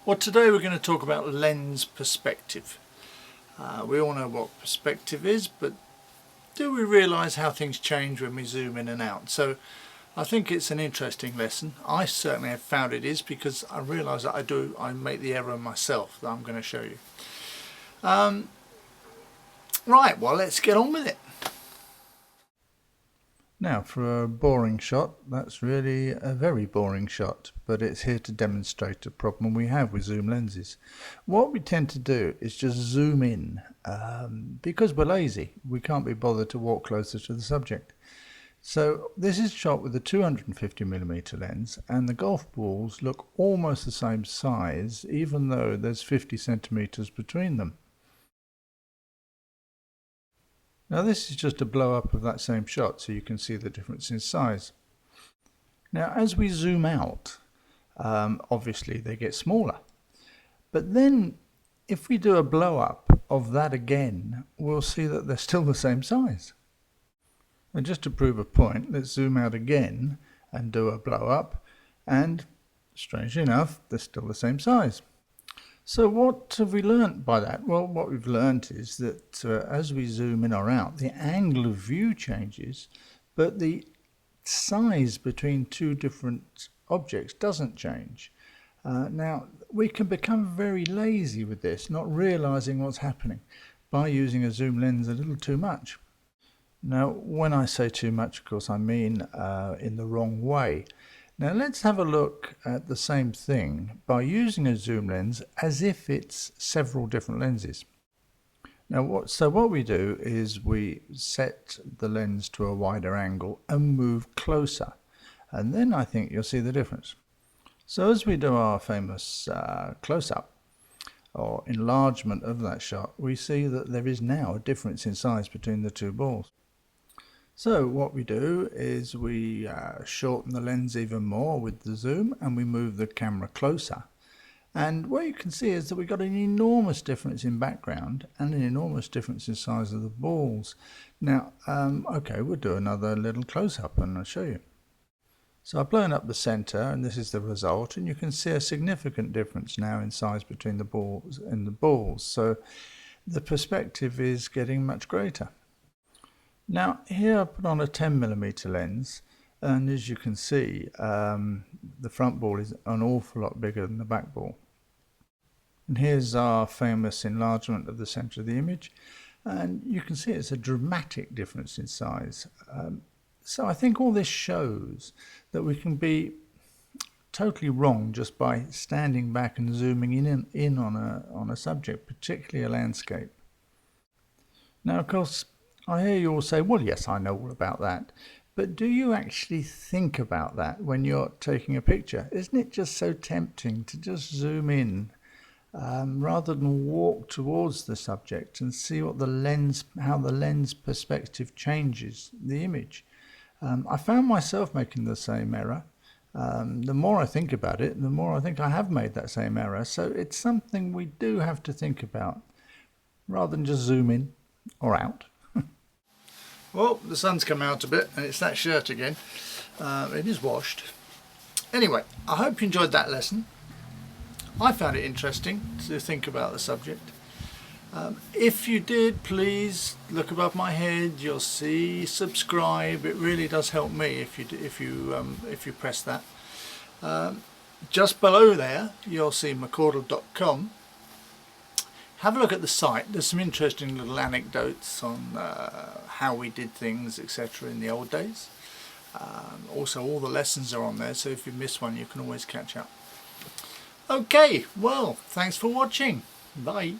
Well, today we're going to talk about lens perspective. We all know what perspective is, but do we realise how things change when we zoom in and out? So I think it's an interesting lesson. I certainly have found it is, because I realise that I make the error myself that I'm going to show you. Right, well, let's get on with it. Now, for a boring shot, that's really a very boring shot, but it's here to demonstrate a problem we have with zoom lenses. What we tend to do is just zoom in, because we're lazy. We can't be bothered to walk closer to the subject. So this is shot with a 250mm lens, and the golf balls look almost the same size, even though there's 50 centimeters between them. Now this is just a blow up of that same shot, so you can see the difference in size. Now as we zoom out, obviously they get smaller. But then if we do a blow up of that again, we'll see that they're still the same size. And just to prove a point, let's zoom out again and do a blow up, and strangely enough, they're still the same size. So what have we learnt by that? Well, what we've learnt is that as we zoom in or out, the angle of view changes, but the size between two different objects doesn't change. Now, we can become very lazy with this, not realizing what's happening by using a zoom lens a little too much. Now, when I say too much, of course, I mean in the wrong way. Now let's have a look at the same thing by using a zoom lens as if it's several different lenses. Now what we do is we set the lens to a wider angle and move closer, and then I think you'll see the difference. So as we do our famous close-up or enlargement of that shot, we see that there is now a difference in size between the two balls. So what we do is we shorten the lens even more with the zoom, and we move the camera closer. And what you can see is that we've got an enormous difference in background and an enormous difference in size of the balls. Now, okay, we'll do another little close-up and I'll show you. So I've blown up the center, and this is the result, and you can see a significant difference now in size between the balls and the balls. So the perspective is getting much greater. Now here I put on a 10mm lens, and as you can see the front ball is an awful lot bigger than the back ball. And here's our famous enlargement of the center of the image, and you can see it's a dramatic difference in size. So I think all this shows that we can be totally wrong just by standing back and zooming in on a subject, particularly a landscape. Now of course I hear you all say, well, yes, I know all about that. But do you actually think about that when you're taking a picture? Isn't it just so tempting to just zoom in rather than walk towards the subject and see what how the lens perspective changes the image? I found myself making the same error. The more I think about it, the more I think I have made that same error. So it's something we do have to think about rather than just zoom in or out. Well, the sun's come out a bit, and it's that shirt again. It is washed. Anyway, I hope you enjoyed that lesson. I found it interesting to think about the subject. If you did, please look above my head. You'll see subscribe. It really does help me if you press that. Just below there, you'll see mccaudle.com. Have a look at the site. There's some interesting little anecdotes on how we did things, etc. in the old days. Also, all the lessons are on there, so if you miss one, you can always catch up. Okay, well, thanks for watching. Bye.